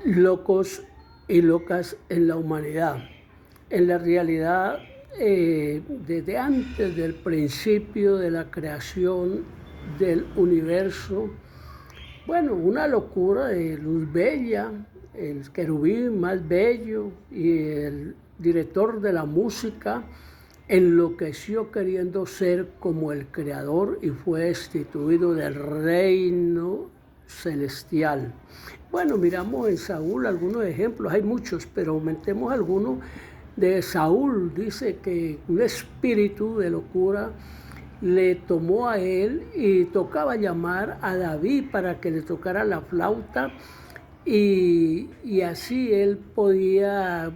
locos y locas en la humanidad. En la realidad, desde antes del principio de la creación del universo, bueno, una locura de luz bella, el querubín más bello y el director de la música enloqueció queriendo ser como el creador y fue destituido del reino celestial. Bueno, miramos en Saúl algunos ejemplos, hay muchos, pero aumentemos algunos. De Saúl dice que un espíritu de locura le tomó a él y tocaba llamar a David para que le tocara la flauta y así él podía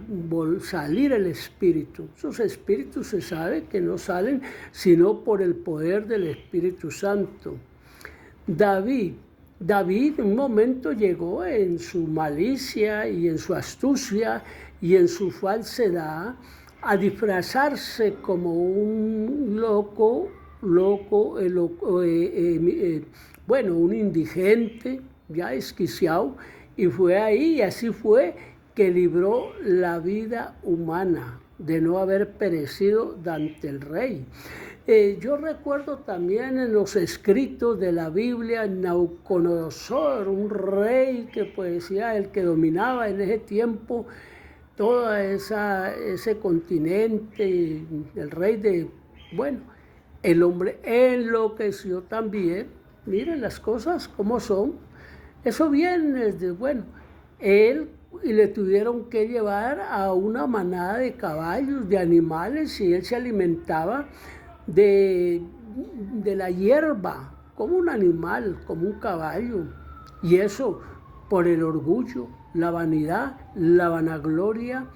salir el espíritu. Esos espíritus se sabe que no salen sino por el poder del Espíritu Santo. David en un momento llegó en su malicia y en su astucia y en su falsedad a disfrazarse como un un indigente, ya esquiciado, y fue ahí, y así fue que libró la vida humana de no haber perecido ante el rey. Yo recuerdo también en los escritos de la Biblia Nabucodonosor, un rey que pues ya el que dominaba en ese tiempo todo ese continente, el rey bueno, el hombre enloqueció también. Miren las cosas como son. Eso viene desde, él y le tuvieron que llevar a una manada de caballos, de animales, y él se alimentaba de, de la hierba, como un animal, como un caballo. Y eso por el orgullo, la vanidad, la vanagloria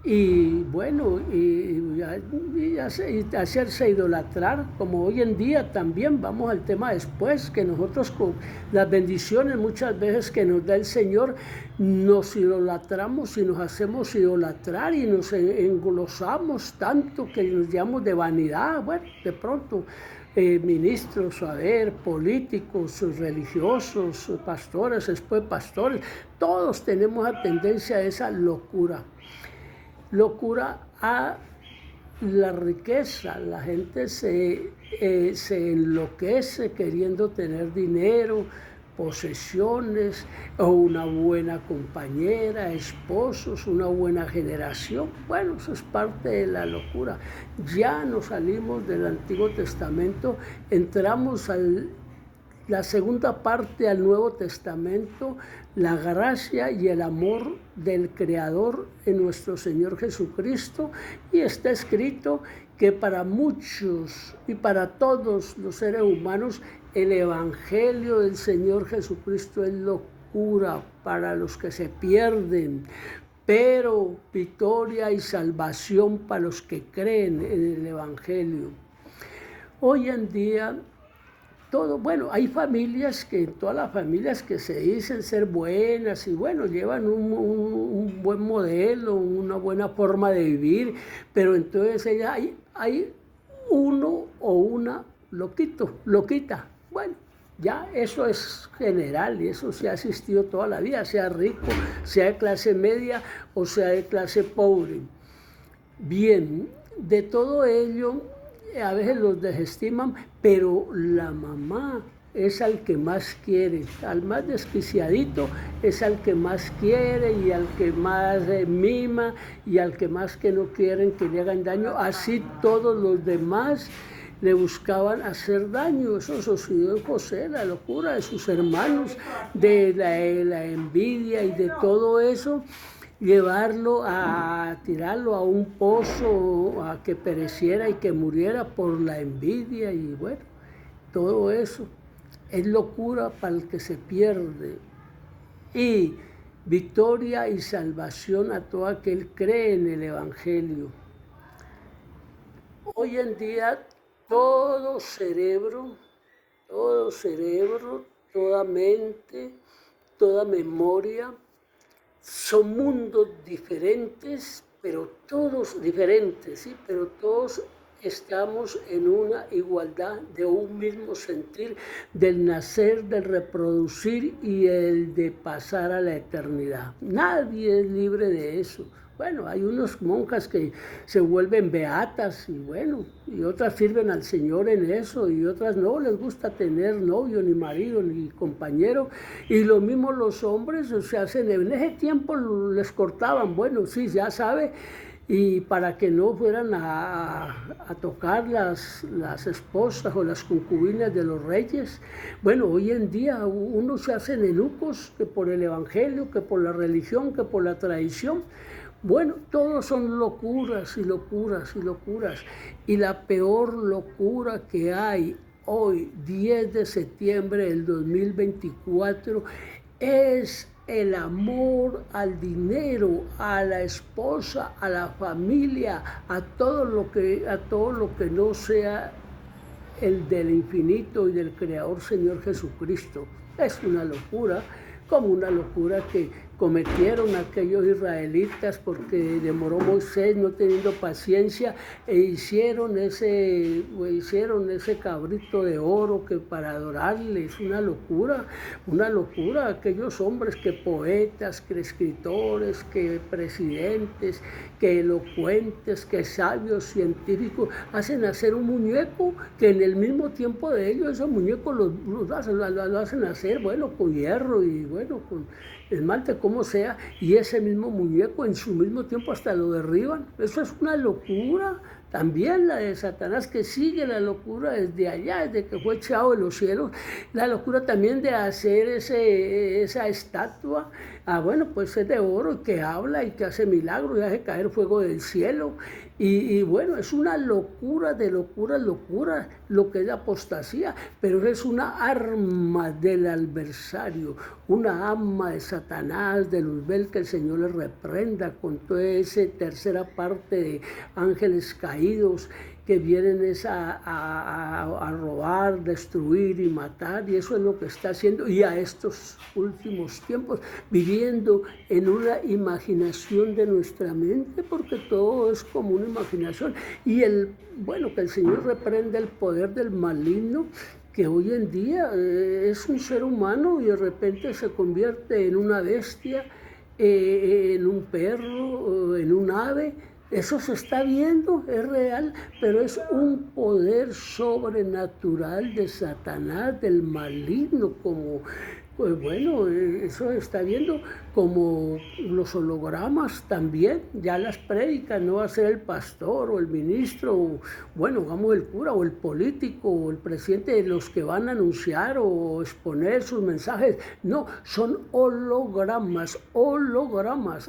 y bueno, y hacerse idolatrar, como hoy en día también. Vamos al tema después, que nosotros con las bendiciones muchas veces que nos da el Señor, nos idolatramos y nos hacemos idolatrar y nos englosamos tanto que nos llamamos de vanidad. Bueno, de pronto ministros, políticos, religiosos, pastores, después pastores, todos tenemos la tendencia a esa locura a la riqueza. La gente se enloquece queriendo tener dinero, posesiones, o una buena compañera, esposos, una buena generación. Bueno, eso es parte de la locura. Ya nos salimos del Antiguo Testamento, entramos la segunda parte al Nuevo Testamento, la gracia y el amor del Creador en nuestro Señor Jesucristo, y está escrito que para muchos y para todos los seres humanos el Evangelio del Señor Jesucristo es locura para los que se pierden, pero victoria y salvación para los que creen en el Evangelio. Hoy en día hay familias todas las familias que se dicen ser buenas y llevan un buen modelo, una buena forma de vivir, pero entonces hay uno o una loquita. Bueno, ya eso es general y eso se ha asistido toda la vida, sea rico, sea de clase media o sea de clase pobre. Bien, de todo ello a veces los desestiman, pero la mamá es al que más quiere, al más desquiciadito es al que más quiere y al que más mima y al que más que no quieren que le hagan daño. Así todos los demás le buscaban hacer daño. Eso sucedió en José, la locura de sus hermanos, de la envidia y de todo eso. Tirarlo a un pozo, a que pereciera y que muriera por la envidia y todo eso es locura para el que se pierde. Y victoria y salvación a todo aquel que cree en el Evangelio. Hoy en día todo cerebro, toda mente, toda memoria, son mundos diferentes, pero todos diferentes, ¿sí? Pero todos estamos en una igualdad de un mismo sentir, del nacer, del reproducir y el de pasar a la eternidad. Nadie es libre de eso. Bueno, hay unas monjas que se vuelven beatas y bueno, y otras sirven al Señor en eso y otras no les gusta tener novio, ni marido, ni compañero. Y lo mismo los hombres, o sea, en ese tiempo les cortaban, bueno, sí, ya sabe, y para que no fueran a tocar las esposas o las concubinas de los reyes. Bueno, hoy en día unos se hacen eunucos, que por el evangelio, que por la religión, que por la tradición. Bueno, todos son locuras y locuras y locuras. Y la peor locura que hay hoy, 10 de septiembre del 2024, es el amor al dinero, a la esposa, a la familia, a todo lo que no sea el del infinito y del Creador Señor Jesucristo. Es una locura, como una locura que cometieron aquellos israelitas porque demoró Moisés no teniendo paciencia e hicieron ese cabrito de oro que para adorarle. Es una locura, aquellos hombres que poetas, que escritores, que presidentes, que elocuentes, que sabios, científicos, hacen hacer un muñeco que en el mismo tiempo de ellos esos muñecos lo hacen hacer, bueno, con hierro y bueno, con esmalte, como sea, y ese mismo muñeco en su mismo tiempo hasta lo derriban. Eso es una locura. También la de Satanás, que sigue la locura desde allá, desde que fue echado de los cielos. La locura también de hacer esa estatua, bueno, pues es de oro, que habla y que hace milagros y hace caer fuego del cielo. Y bueno, es una locura de locura lo que es la apostasía, pero es una arma del adversario, una arma de Satanás, de Luzbel, que el Señor le reprenda con toda esa tercera parte de ángeles caídos que vienen a robar, destruir y matar, y eso es lo que está haciendo, y a estos últimos tiempos, viviendo en una imaginación de nuestra mente, porque todo es como una imaginación, y que el Señor reprenda el poder del maligno, que hoy en día es un ser humano y de repente se convierte en una bestia, en un perro, en un ave. Eso se está viendo, es real, pero es un poder sobrenatural de Satanás, del maligno, pues bueno, eso se está viendo, como los hologramas también, ya las prédicas, no va a ser el pastor o el ministro, o, bueno, digamos el cura o el político o el presidente los que van a anunciar o exponer sus mensajes, no, son hologramas.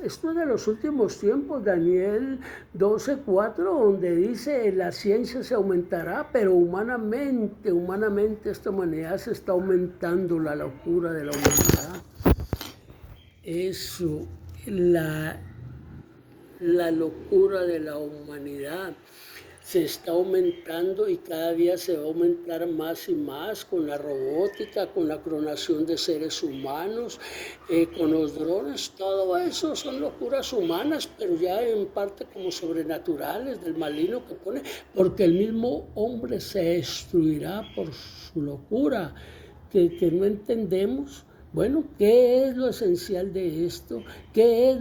Esto es de los últimos tiempos, Daniel 12:4, donde dice la ciencia se aumentará, pero humanamente esta humanidad se está aumentando, la locura de la humanidad. Eso, la locura de la humanidad se está aumentando y cada día se va a aumentar más y más con la robótica, con la clonación de seres humanos, con los drones. Todo eso son locuras humanas, pero ya en parte como sobrenaturales del maligno que pone, porque el mismo hombre se destruirá por su locura, que no entendemos. Bueno, ¿qué es lo esencial de esto? ¿Qué es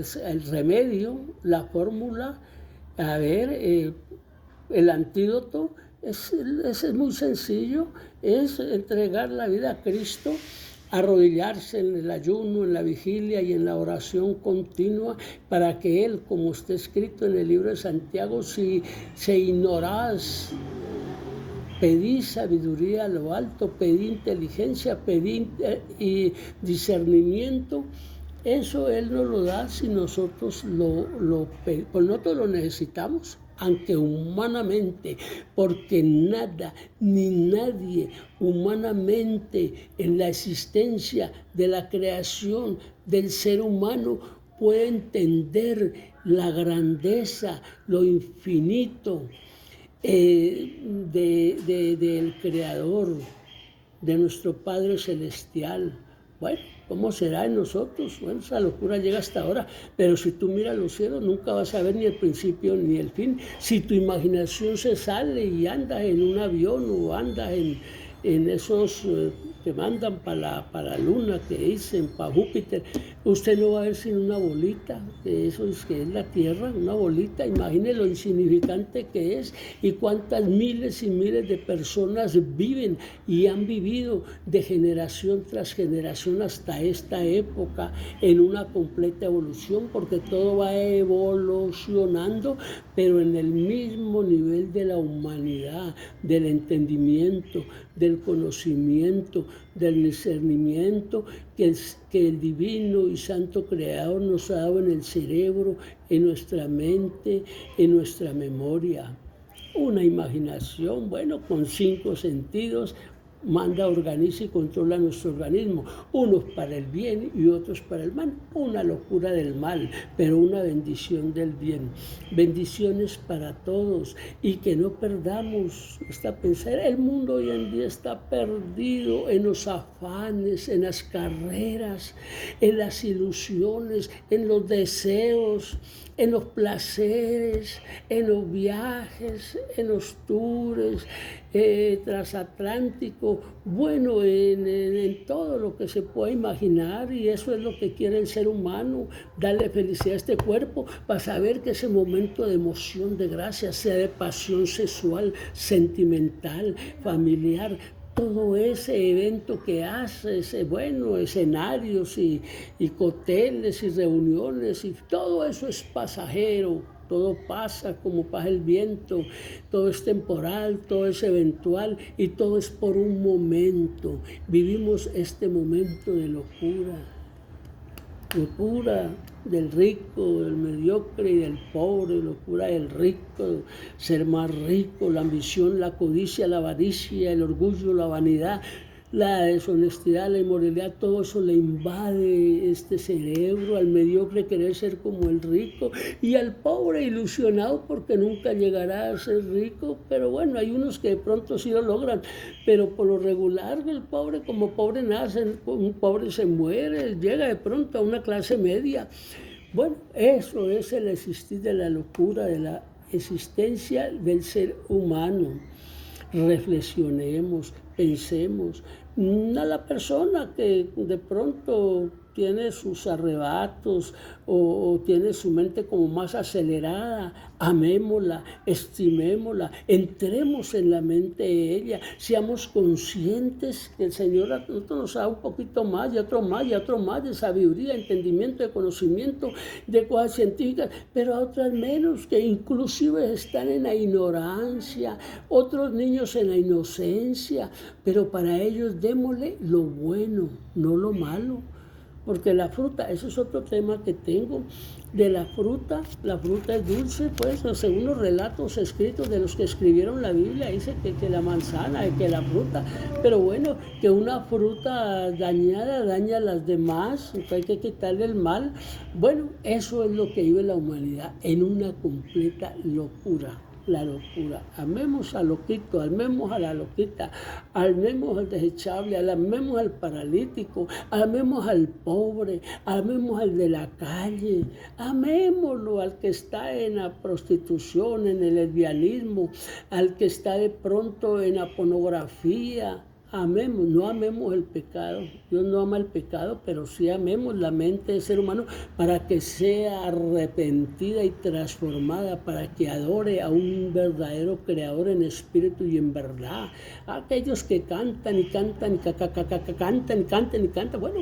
es el remedio, la fórmula? A ver, el antídoto es muy sencillo, es entregar la vida a Cristo, arrodillarse en el ayuno, en la vigilia y en la oración continua, para que Él, como está escrito en el libro de Santiago, si ignorás, pedí sabiduría a lo alto, pedí inteligencia, pedí discernimiento. Eso Él nos lo da si nosotros pues nosotros lo necesitamos, aunque humanamente, porque nada ni nadie humanamente en la existencia de la creación del ser humano puede entender la grandeza, lo infinito del Creador, de nuestro Padre Celestial. Bueno, ¿cómo será en nosotros? Bueno, esa locura llega hasta ahora, pero si tú miras los cielos nunca vas a ver ni el principio ni el fin. Si tu imaginación se sale y andas en un avión o andas en esos que mandan para la luna, que dicen, para Júpiter, usted no va a ver sino una bolita, que es la Tierra, una bolita. Imagine lo insignificante que es y cuántas miles y miles de personas viven y han vivido de generación tras generación hasta esta época en una completa evolución, porque todo va evolucionando, pero en el mismo nivel de la humanidad, del entendimiento, del conocimiento, del discernimiento que el divino y santo creador nos ha dado en el cerebro, en nuestra mente, en nuestra memoria. Una imaginación, bueno, con 5 sentidos, manda, organiza y controla nuestro organismo, unos para el bien y otros para el mal. Una locura del mal, pero una bendición del bien. Bendiciones para todos y que no perdamos esta pensar. El mundo hoy en día está perdido en los afanes, en las carreras, en las ilusiones, en los deseos, en los placeres, en los viajes, en los tours transatlánticos, bueno, en todo lo que se pueda imaginar, y eso es lo que quiere el ser humano, darle felicidad a este cuerpo para saber que ese momento de emoción, de gracia, sea de pasión sexual, sentimental, familiar, todo ese evento que hace, bueno, escenarios y cócteles y reuniones, y todo eso es pasajero, todo pasa como pasa el viento, todo es temporal, todo es eventual y todo es por un momento. Vivimos este momento de locura del rico, del mediocre y del pobre, locura del rico, ser más rico, la ambición, la codicia, la avaricia, el orgullo, la vanidad, la deshonestidad, la inmoralidad, todo eso le invade este cerebro, al mediocre querer ser como el rico y al pobre ilusionado porque nunca llegará a ser rico, pero bueno, hay unos que de pronto sí lo logran, pero por lo regular el pobre, como pobre nace, un pobre se muere, llega de pronto a una clase media. Bueno, eso es el existir de la locura, de la existencia del ser humano. Reflexionemos, pensemos. A la persona que de pronto tiene sus arrebatos o tiene su mente como más acelerada, amémosla, estimémosla, entremos en la mente de ella, seamos conscientes que el Señor a nosotros nos da un poquito más y otro más y otro más de sabiduría, entendimiento, de conocimiento, de cosas científicas, pero a otras menos, que inclusive están en la ignorancia, otros niños en la inocencia, pero para ellos démosle lo bueno, no lo malo. Porque la fruta, eso es otro tema que tengo, de la fruta es dulce, pues, según los relatos escritos de los que escribieron la Biblia, dice que la manzana, que la fruta, pero bueno, que una fruta dañada daña a las demás, entonces hay que quitarle el mal. Bueno, eso es lo que vive la humanidad, en una completa locura. La locura. Amemos al loquito, amemos a la loquita, amemos al desechable, amemos al paralítico, amemos al pobre, amemos al de la calle, amémoslo al que está en la prostitución, en el lesbianismo, al que está de pronto en la pornografía. Amemos, no amemos el pecado. Dios no ama el pecado, pero sí amemos la mente del ser humano para que sea arrepentida y transformada, para que adore a un verdadero creador en espíritu y en verdad. Aquellos que cantan y cantan y cantan, bueno,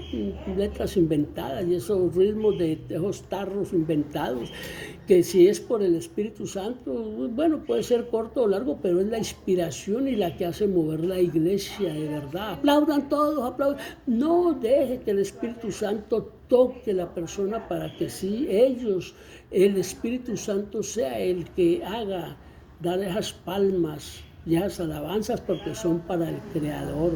letras inventadas y esos ritmos de esos tarros inventados, que si es por el Espíritu Santo, bueno, puede ser corto o largo, pero es la inspiración y la que hace mover la iglesia de verdad. Aplaudan todos, aplaudan. No deje que el Espíritu Santo toque la persona para que sí ellos, el Espíritu Santo sea el que haga dar esas palmas y esas alabanzas, porque son para el Creador.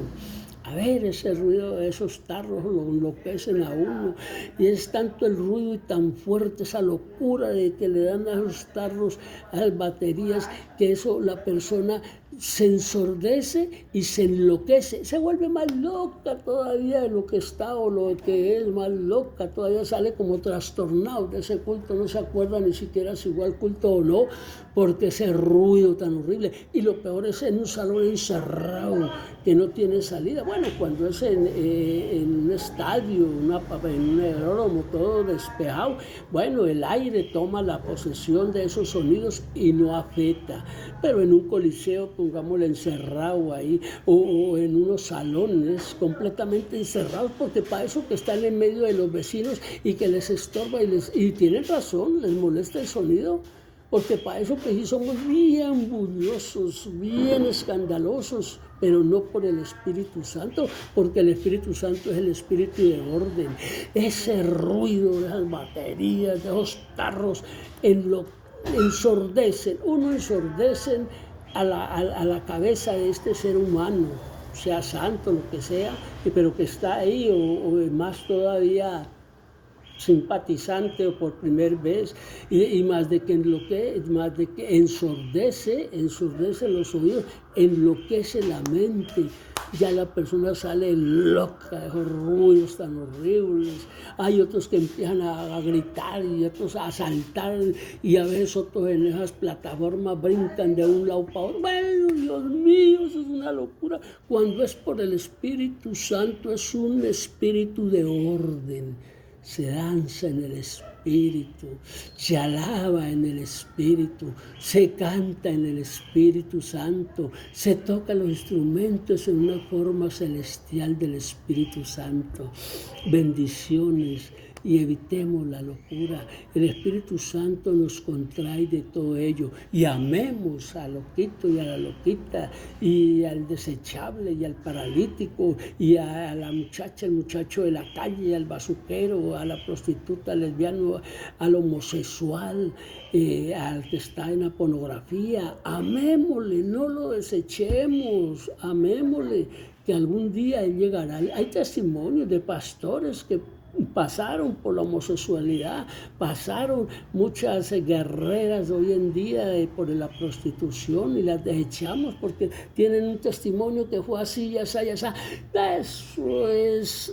A ver, ese ruido de esos tarros lo enloquecen a uno, y es tanto el ruido y tan fuerte esa locura de que le dan a esos tarros, a las baterías, que eso la persona se ensordece y se enloquece, se vuelve más loca todavía de lo que está o lo que es, más loca, todavía sale como trastornado de ese culto, no se acuerda ni siquiera si igual culto o no, porque ese ruido tan horrible, y lo peor es en un salón encerrado, que no tiene salida. Bueno, cuando es en un estadio, en un aeródromo, todo despejado, bueno, el aire toma la posesión de esos sonidos y no afecta, pero en un coliseo, pongámoslo encerrado ahí, o en unos salones completamente encerrados, porque para eso que están en medio de los vecinos y que les estorba y tienen razón, les molesta el sonido, porque para eso que sí somos bien bulliciosos, bien escandalosos, pero no por el Espíritu Santo, porque el Espíritu Santo es el Espíritu de orden. Ese ruido de esas baterías, de esos carros, ensordecen a la cabeza de este ser humano, sea santo, lo que sea, pero que está ahí, o más todavía simpatizante o por primera vez, y más de que ensordece los oídos, enloquece la mente, ya la persona sale loca de esos ruidos tan horribles. Hay otros que empiezan a gritar y otros a saltar, y a veces otros en esas plataformas brincan de un lado para otro. Bueno, Dios mío, eso es una locura. Cuando es por el Espíritu Santo, es un espíritu de orden. Se danza en el Espíritu, se alaba en el Espíritu, se canta en el Espíritu Santo, se tocan los instrumentos en una forma celestial del Espíritu Santo. Bendiciones, y evitemos la locura. El Espíritu Santo nos contrae de todo ello, y amemos al loquito y a la loquita, y al desechable y al paralítico, y a la muchacha, el muchacho de la calle, al bazuquero, a la prostituta, al lesbiano, al homosexual, al que está en la pornografía. Amémosle, no lo desechemos, amémosle, que algún día él llegará. Hay testimonios de pastores que pasaron por la homosexualidad, pasaron muchas guerreras hoy en día por la prostitución, y las desechamos porque tienen un testimonio que fue así, ya está.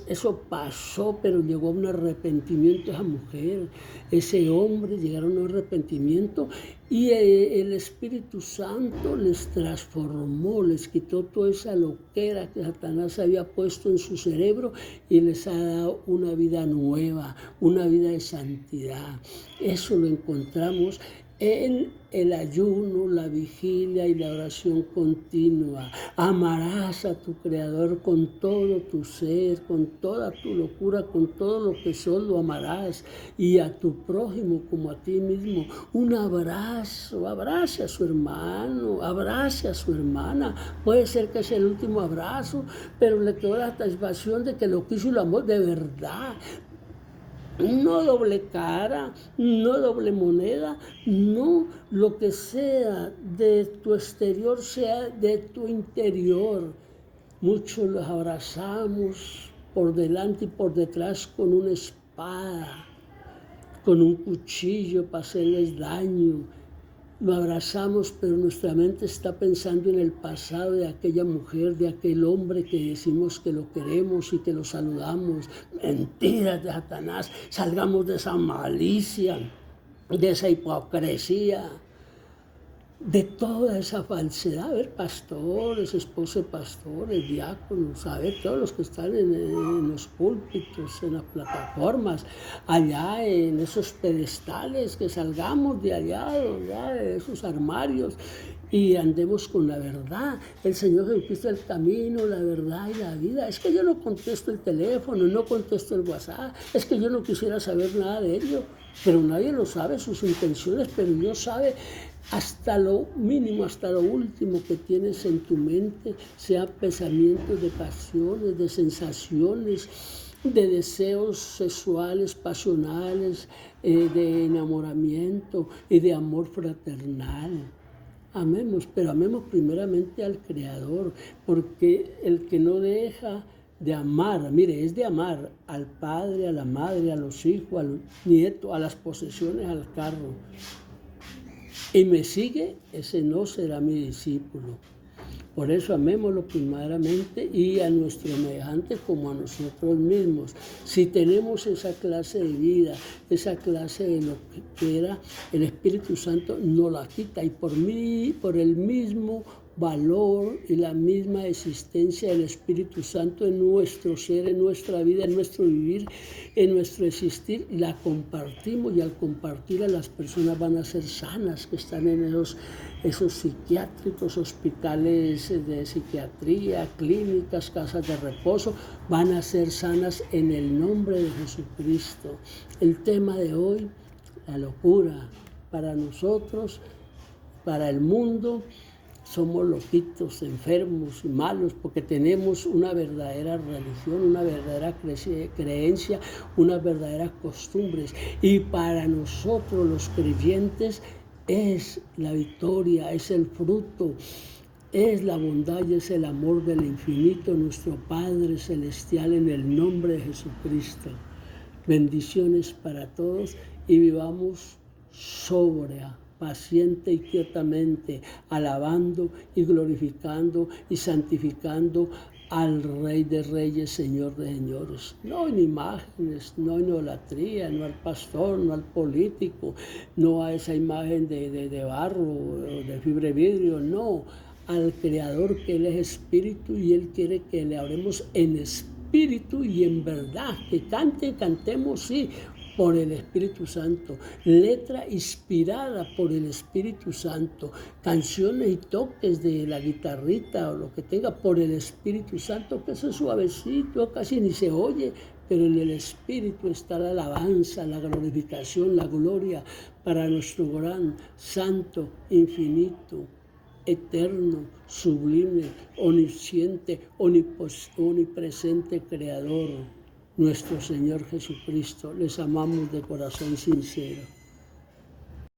Eso pasó, pero llegó un arrepentimiento a esa mujer, ese hombre, llegaron a un arrepentimiento, y el Espíritu Santo les transformó, les quitó toda esa loquera que Satanás había puesto en su cerebro, y les ha dado una vida nueva, una vida de santidad. Eso lo encontramos en el ayuno, la vigilia y la oración continua. Amarás a tu Creador con todo tu ser, con toda tu locura, con todo lo que sos, lo amarás, y a tu prójimo como a ti mismo. Un abrazo, abrace a su hermano, abrace a su hermana. Puede ser que sea el último abrazo, pero le quedó la satisfacción de que lo quiso y lo amó de verdad. No doble cara, no doble moneda, no, lo que sea de tu exterior sea de tu interior. Muchos los abrazamos por delante y por detrás con una espada, con un cuchillo para hacerles daño. Lo abrazamos, pero nuestra mente está pensando en el pasado de aquella mujer, de aquel hombre que decimos que lo queremos y que lo saludamos. Mentiras de Satanás, salgamos de esa malicia, de esa hipocresía, de toda esa falsedad. A ver, pastores, esposos de pastores, diáconos, a ver, todos los que están en los púlpitos, en las plataformas, allá en esos pedestales, que salgamos de allá, de esos armarios, y andemos con la verdad. El Señor Jesucristo es el camino, la verdad y la vida. Es que yo no contesto el teléfono, no contesto el WhatsApp, es que yo no quisiera saber nada de ello, pero nadie lo sabe, sus intenciones, pero Dios sabe hasta lo mínimo, hasta lo último que tienes en tu mente, sea pensamientos de pasiones, de sensaciones, de deseos sexuales, pasionales, de enamoramiento y de amor fraternal. Amemos, pero amemos primeramente al Creador, porque el que no deja de amar, mire, es de amar al padre, a la madre, a los hijos, a los nietos, a las posesiones, al carro, y me sigue, ese no será mi discípulo. Por eso amémoslo primeramente y a nuestro semejante como a nosotros mismos. Si tenemos esa clase de vida, esa clase de lo que era, el Espíritu Santo nos la quita, y por el mismo valor y la misma existencia del Espíritu Santo en nuestro ser, en nuestra vida, en nuestro vivir, en nuestro existir, la compartimos, y al compartir a las personas van a ser sanas, que están en esos psiquiátricos, hospitales de psiquiatría, clínicas, casas de reposo, van a ser sanas en el nombre de Jesucristo. El tema de hoy, la locura para nosotros, para el mundo. Somos loquitos, enfermos y malos porque tenemos una verdadera religión, una verdadera creencia, unas verdaderas costumbres. Y para nosotros los creyentes es la victoria, es el fruto, es la bondad y es el amor del infinito, nuestro Padre Celestial, en el nombre de Jesucristo. Bendiciones para todos y vivamos sobria, paciente y quietamente, alabando y glorificando y santificando al Rey de Reyes, Señor de Señores. No en imágenes, no en idolatría, no al pastor, no al político, no a esa imagen de barro o de fibra de vidrio, no, al Creador, que Él es Espíritu y Él quiere que le hablemos en espíritu y en verdad, que cantemos, sí, por el Espíritu Santo, letra inspirada por el Espíritu Santo, canciones y toques de la guitarrita o lo que tenga por el Espíritu Santo, que eso es suavecito, casi ni se oye, pero en el Espíritu está la alabanza, la glorificación, la gloria para nuestro gran, santo, infinito, eterno, sublime, omnisciente, omnipresente Creador, nuestro Señor Jesucristo. Les amamos de corazón sincero.